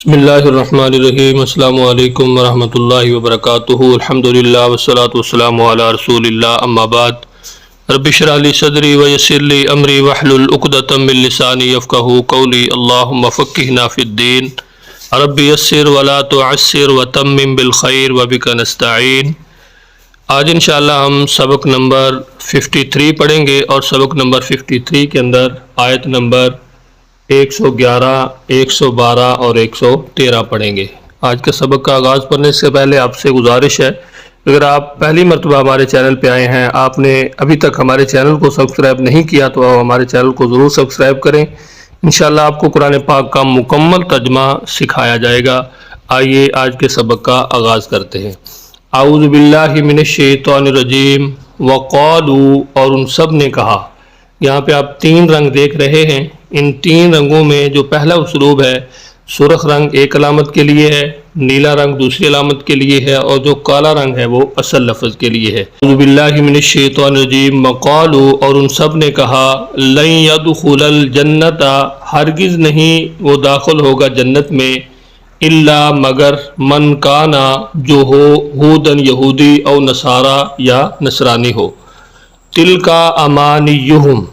بسم اللہ الرحمن الرحیم۔ السلام علیکم ورحمۃ اللہ وبرکاتہ۔ الحمدللہ والصلاة والسلام علی رسول اللہ، اما بعد۔ رب اشرح لی صدری ویسر لی امری واحلل عقدۃ من لسانی یفقہوا قولی۔ اللہم فقہنا فی الدین، رب یسر ولا تعسر وتمم بالخیر وبک نستعین۔ آج انشاءاللہ ہم سبق نمبر 53 پڑھیں گے، اور سبق نمبر 53 کے اندر آیت نمبر 111، 112 اور 113 پڑھیں گے۔ آج کے سبق کا آغاز کرنے سے پہلے آپ سے گزارش ہے، اگر آپ پہلی مرتبہ ہمارے چینل پہ آئے ہیں، آپ نے ابھی تک ہمارے چینل کو سبسکرائب نہیں کیا، تو آپ ہمارے چینل کو ضرور سبسکرائب کریں۔ انشاءاللہ آپ کو قرآن پاک کا مکمل ترجمہ سکھایا جائے گا۔ آئیے آج کے سبق کا آغاز کرتے ہیں۔ اعوذ باللہ من الشیطان الرجیم وقالوا، اور ان سب نے کہا۔ یہاں پہ آپ 3 رنگ دیکھ رہے ہیں۔ ان 3 رنگوں میں جو پہلا اسلوب ہے، سرخ رنگ ایک علامت کے لیے ہے، نیلا رنگ دوسری علامت کے لیے ہے، اور جو کالا رنگ ہے وہ اصل لفظ کے لیے ہے۔ اعوذ باللہ من الشیطان الرجیم وقالوا، اور ان سب نے کہا، لن يدخل الجنت، ہرگز نہیں وہ داخل ہوگا جنت میں، الا مگر من کانا، جو ہو ہودن یہودی او نصارا یا نصرانی ہو۔ تلکا امانیہم،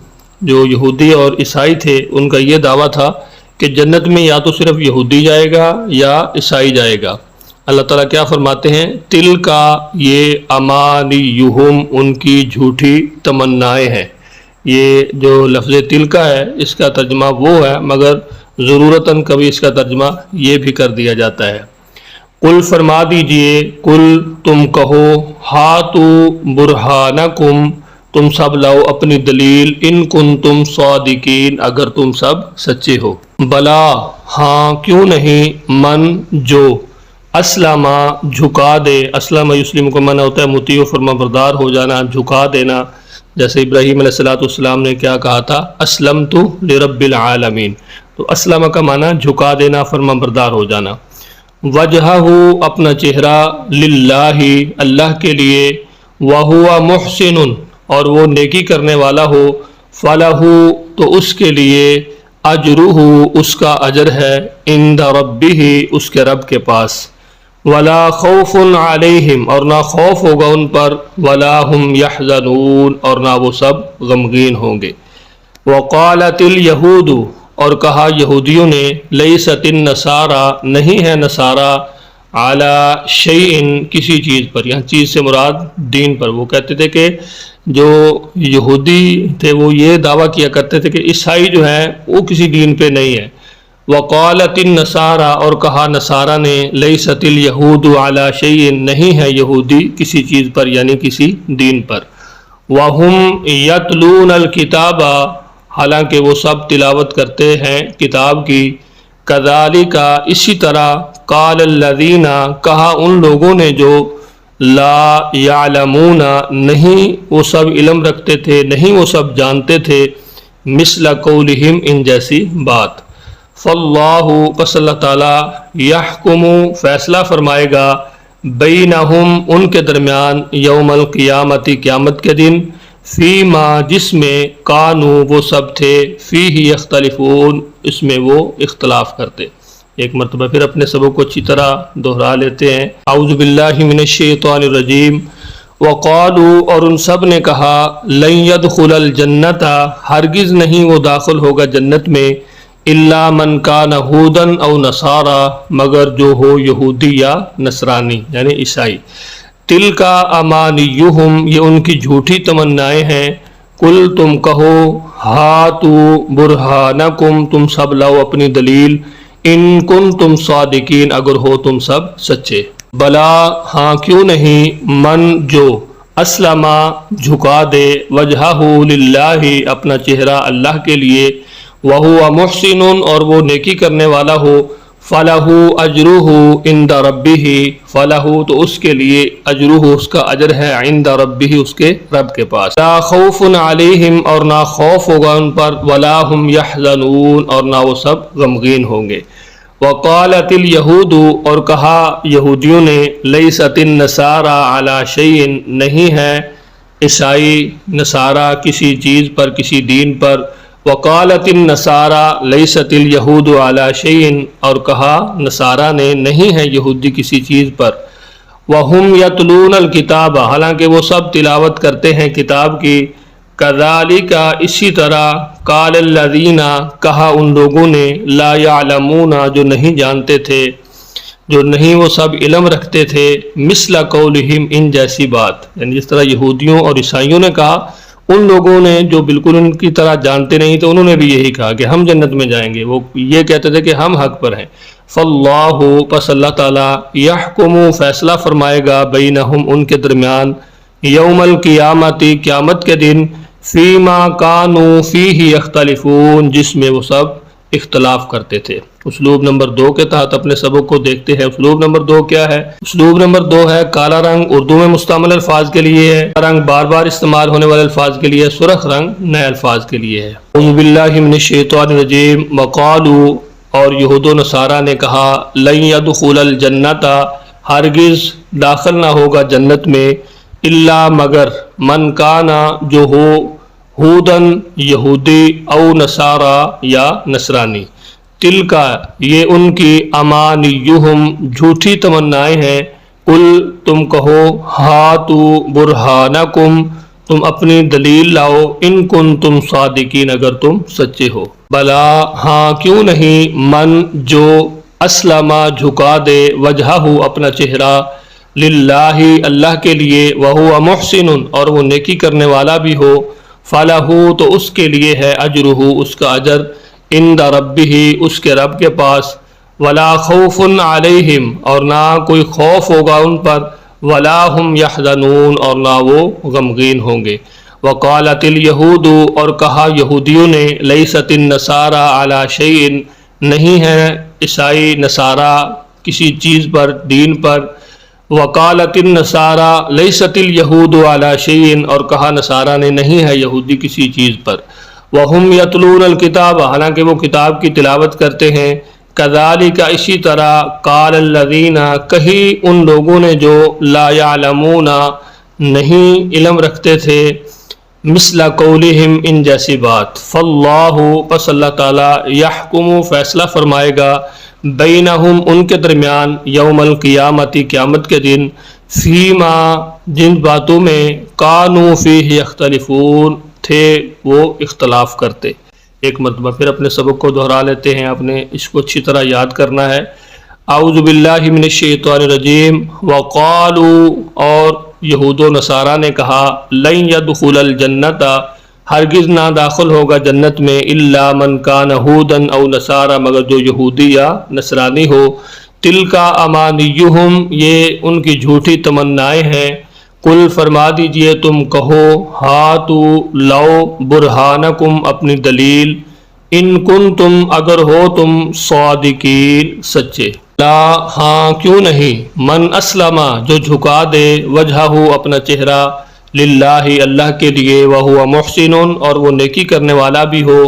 جو یہودی اور عیسائی تھے ان کا یہ دعویٰ تھا کہ جنت میں یا تو صرف یہودی جائے گا یا عیسائی جائے گا۔ اللہ تعالیٰ کیا فرماتے ہیں؟ تلکا، یہ امانیہم، ان کی جھوٹی تمنائیں ہیں۔ یہ جو لفظ تلکا ہے اس کا ترجمہ وہ ہے، مگر ضرورتاً کبھی اس کا ترجمہ یہ بھی کر دیا جاتا ہے۔ قل، فرما دیجئے، قل تم کہو، ہاتو برہانکم، تم سب لاؤ اپنی دلیل، ان کنتم صادقین، اگر تم سب سچے ہو۔ بلا، ہاں کیوں نہیں، من، جو، اسلم، جھکا دے۔ اسلم یسلم کو معنی ہوتا ہے مطیع و فرما بردار ہو جانا، جھکا دینا۔ جیسے ابراہیم علیہ السلام نے کیا کہا تھا؟ اسلمت لرب العالمین۔ تو اسلم کا معنی جھکا دینا، فرما بردار ہو جانا۔ وجہہ، اپنا چہرہ، للہ، اللہ کے لیے، وہو محسن، اور وہ نیکی کرنے والا ہو، فلہ، تو اس کے لیے، اجرہ، اس کا اجر ہے، عند ربہ، اس کے رب کے پاس، ولا خوف علیہم، اور نہ خوف ہوگا ان پر، ولا ہم یحزنون، اور نہ وہ سب غمگین ہوں گے۔ وقالت الیہود، اور کہا یہودیوں نے، لیست النصارى، نہیں ہے نصارہ، علی شیء، کسی چیز پر، یہاں چیز سے مراد دین پر۔ وہ کہتے تھے کہ جو یہودی تھے وہ یہ دعویٰ کیا کرتے تھے کہ عیسائی جو ہیں وہ کسی دین پہ نہیں ہے۔ وقالت النصارى، اور کہا نصارہ نے، لیست الیہود علی شیء، نہیں ہے یہودی کسی چیز پر، یعنی کسی دین پر۔ وہم یتلون الکتاب، حالانکہ وہ سب تلاوت کرتے ہیں کتاب کی۔ کذالک، اسی طرح، قال الذین، کہا ان لوگوں نے جو لا یعلمون، نہیں وہ سب علم رکھتے تھے، نہیں وہ سب جانتے تھے، مثل قولہم، ان جیسی بات۔ فاللہ، پس اللہ تعالیٰ، یحکم، فیصلہ فرمائے گا، بینہم، ان کے درمیان، یوم القیامت، قیامت کے دن، فیما، جس میں، کانو، وہ سب تھے، فیہ یختلفون، اس میں وہ اختلاف کرتے۔ ایک مرتبہ پھر اپنے سبق کو اچھی طرح دہرا لیتے ہیں۔ اعوذ باللہ من الشیطان الرجیم وقالوا، اور ان سب نے کہا، لن يدخل الجنت، ہرگز نہیں وہ داخل ہوگا جنت میں، الا من کان ہودن او نصارا، مگر جو ہو یہودی یا نصرانی یعنی عیسائی۔ تلکا امانیہم، یہ ان کی جھوٹی تمنائیں ہیں۔ قل، تم کہو، ہاتو برہانکم، تم سب لاؤ اپنی دلیل، ان کنتم صادقین، اگر ہو تم سب سچے۔ بلا، ہاں کیوں نہیں، من، جو، اسلم، جھکا دے، وجہہ للہ، اپنا چہرہ اللہ کے لیے، وہو محسن، اور وہ نیکی کرنے والا ہو، فلہ اجرہ عند ربہ، فلہ، تو اس کے لیے، اجرہ، اس کا اجر ہے، عند ربہ، اس کے رب کے پاس۔ لا خوف علیہم، اور نہ خوف ہوگا ان پر، ولا ہم یحزنون، اور نہ وہ سب غمگین ہوں گے۔ وقالت الیہود، اور کہا یہودیوں نے، لیست النصارى علی شیء، نہیں ہے عیسائی نصارہ کسی چیز پر، کسی دین پر، وقالت النصارى لیست الیہود علی شیء، اور کہا نصارہ نے نہیں ہے یہودی کسی چیز پر، وہم یتلون الکتاب، حالانکہ وہ سب تلاوت کرتے ہیں کتاب کی، کذالک، اسی طرح، قال الذین، کہا ان لوگوں نے، لا یعلمون، جو نہیں جانتے تھے، جو نہیں وہ سب علم رکھتے تھے، مثل قولہم، ان جیسی بات، یعنی جس طرح یہودیوں اور عیسائیوں نے کہا، ان لوگوں نے جو بالکل ان کی طرح جانتے نہیں تھے، انہوں نے بھی یہی کہا کہ ہم جنت میں جائیں گے، وہ یہ کہتے تھے کہ ہم حق پر ہیں۔ فاللہ، پس اللہ تعالیٰ، یحکم، فیصلہ فرمائے گا، بینہم، ان کے درمیان، یوم القیامت، قیامت کے دن، فیما کانوا فیہ یختلفون، جس میں وہ سب اختلاف کرتے تھے۔ اسلوب نمبر 2 کے تحت اپنے سبق کو دیکھتے ہیں۔ اسلوب نمبر 2 کیا ہے؟ اسلوب نمبر 2 ہے کالا رنگ اردو میں مستعمل الفاظ کے لیے ہے، رنگ بار بار استعمال ہونے والے الفاظ کے لیے، سرخ رنگ نئے الفاظ کے لیے ہے۔ اعوذ باللہ من الشیطان الرجیم، وقالوا، اور یہود و نصارہ نے کہا، لن يدخل الجنت، ہرگز داخل نہ ہوگا جنت میں، الا مگر، من کانا، جو ہو، ہودن، یہودی، او نصارا، یا نصرانی، تلکا، یہ ان کی، امانیہم، جھوٹی تمنائیں ہیں، قل، تم کہو، ہاتو برہانکم، تم اپنی دلیل لاؤ، ان کنتم صادقین، اگر تم سچے ہو، بلا، ہاں کیوں نہیں، من، جو، اسلم، جھکا دے، وجہہ، اپنا چہرہ، للہ، اللہ کے لیے، وہو محسن، اور وہ نیکی کرنے والا بھی ہو، فلہ، تو اس کے لیے ہے، اجرہ، اس کا اجر، عند ربہ، اس کے رب کے پاس، ولا خوف علیہم، اور نہ کوئی خوف ہوگا ان پر، ولا ہم یحزنون، اور نہ وہ غمگین ہوں گے۔ وقالت الیہود، اور کہا یہودیوں نے، لیست النصارى علی شیء، نہیں ہے عیسائی نصارہ کسی چیز پر، دین پر، وقالت النصارى لیست الیہود علی شیء، اور کہا نصارہ نے نہیں ہے یہودی کسی چیز پر، وہم یتلون الکتاب، حالانکہ وہ کتاب کی تلاوت کرتے ہیں، کذالک، اسی طرح، قال الذین، کہی ان لوگوں نے جو، لا یعلمون، نہیں علم رکھتے تھے، مثل قولہم، ان جیسی بات، فاللہ، پس اللہ تعالیٰ، یحکم، فیصلہ فرمائے گا، بینہم، ان کے درمیان، یوم القیامت، قیامت کے دن، فیما، جن باتوں میں، کانوا فیہ یختلفون، تھے وہ اختلاف کرتے۔ ایک مرتبہ پھر اپنے سبق کو دہرا لیتے ہیں، آپ نے اس کو اچھی طرح یاد کرنا ہے۔ اعوذ باللہ من الشیطان الرجیم، وقالوا، اور یہود و نصارہ نے کہا، لن يدخل الجنت، ہرگز نہ داخل ہوگا جنت میں، الا من کان ہودن او نصارى، مگر جو یہودی یا نصرانی ہو، تلکا امانیہم، یہ ان کی جھوٹی تمنائیں ہیں، قل، فرما دیجئے، تم کہو، ہاتو، لاؤ، برہانکم، اپنی دلیل، ان کنتم، اگر ہو تم، صادقین، سچے، لا، ہاں کیوں نہیں، من اسلم، جو جھکا دے، وجہہ، اپنا چہرہ، للہ، اللہ کے لیے، وہو محسن، اور وہ نیکی کرنے والا بھی ہو،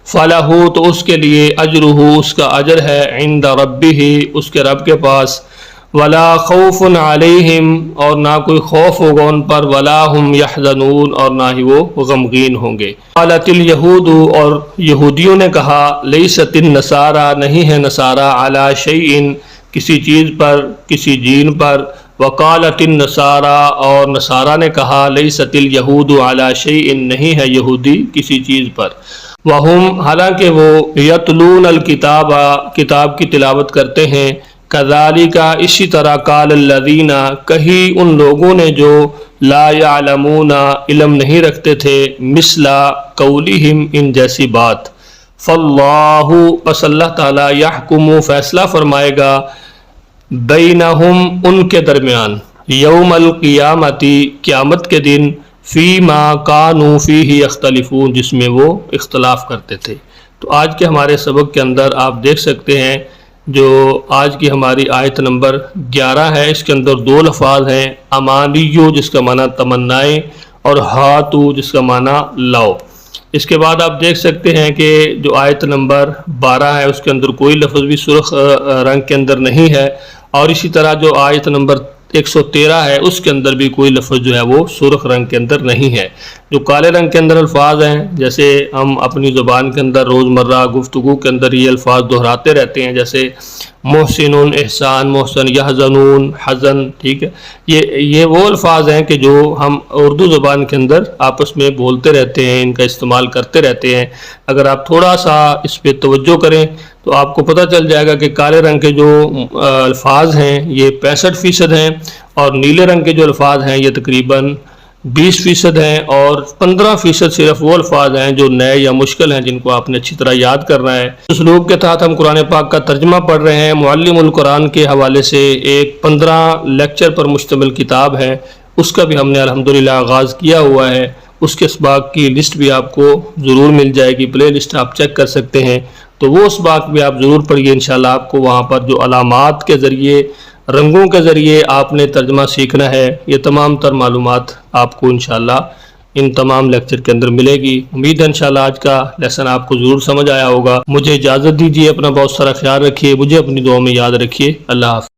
فلہ، تو اس کے لیے، اجرہ، اس کا اجر ہے، عند ربہ، اس کے رب کے پاس، ولا خوف علیہم، اور نہ کوئی خوف ہوگا ان پر، ولا ہم یحزنون، اور نہ ہی وہ غمگین ہوں گے۔ قالت الیہود، اور یہودیوں نے کہا، لیست النصارى، نہیں ہے نصارہ، علی شیء، کسی چیز پر، کسی دین پر، وقالت النصارى، اور نصارہ نے کہا، لیست الیہود علی شیء، نہیں ہے یہودی کسی چیز پر، وہم، حالانکہ وہ، یتلون الکتاب، کتاب کی تلاوت کرتے ہیں، کذالک، اسی طرح، قال الذین، کہی ان لوگوں نے جو، لا یعلمون، علم نہیں رکھتے تھے، مثل قولہم، ان جیسی بات، فاللہ، پس اللہ تعالیٰ، یحکم، فیصلہ فرمائے گا، بینہم، ان کے درمیان، یوم القیامت، قیامت کے دن، فیما کانوا فیہ یختلفون، جس میں وہ اختلاف کرتے تھے۔ تو آج کے ہمارے سبق کے اندر آپ دیکھ سکتے ہیں، جو آج کی ہماری آیت نمبر 11 ہے، اس کے اندر 2 لفظ ہیں، امانیو، جس کا معنی تمنائیں، اور ہاتو، جس کا معنی لاؤ۔ اس کے بعد آپ دیکھ سکتے ہیں کہ جو آیت نمبر 12 ہے، اس کے اندر کوئی لفظ بھی سرخ رنگ کے اندر نہیں ہے، اور اسی طرح جو آیت نمبر 113 ہے اس کے اندر بھی کوئی لفظ جو ہے وہ سرخ رنگ کے اندر نہیں ہے۔ جو کالے رنگ کے اندر الفاظ ہیں، جیسے ہم اپنی زبان کے اندر روزمرہ گفتگو کے اندر یہ الفاظ دہراتے رہتے ہیں، جیسے محسنون، احسان، محسن، یحزنون، حزن، ٹھیک ہے، یہ وہ الفاظ ہیں کہ جو ہم اردو زبان کے اندر آپس میں بولتے رہتے ہیں، ان کا استعمال کرتے رہتے ہیں۔ اگر آپ تھوڑا سا اس پہ توجہ کریں تو آپ کو پتہ چل جائے گا کہ کالے رنگ کے جو الفاظ ہیں یہ 65% ہیں، اور نیلے رنگ کے جو الفاظ ہیں یہ تقریباً 20% ہیں، اور 15% صرف وہ الفاظ ہیں جو نئے یا مشکل ہیں، جن کو آپ نے اچھی طرح یاد کرنا ہے۔ اسلوب کے تحت ہم قرآن پاک کا ترجمہ پڑھ رہے ہیں۔ معلم القرآن کے حوالے سے ایک 15 لیکچر پر مشتمل کتاب ہے، اس کا بھی ہم نے الحمدللہ آغاز کیا ہوا ہے۔ اس کے اسباق کی لسٹ بھی آپ کو ضرور مل جائے گی، پلے لسٹ آپ چیک کر سکتے ہیں، تو وہ اسباق بھی آپ ضرور پڑھیے۔ انشاءاللہ آپ کو وہاں پر جو علامات کے ذریعے، رنگوں کے ذریعے آپ نے ترجمہ سیکھنا ہے، یہ تمام تر معلومات آپ کو انشاءاللہ ان تمام لیکچر کے اندر ملے گی۔ امید ہے انشاءاللہ آج کا لیسن آپ کو ضرور سمجھ آیا ہوگا۔ مجھے اجازت دیجیے، اپنا بہت سارا خیال رکھیے، مجھے اپنی دعاؤں میں یاد رکھیے۔ اللہ حافظ۔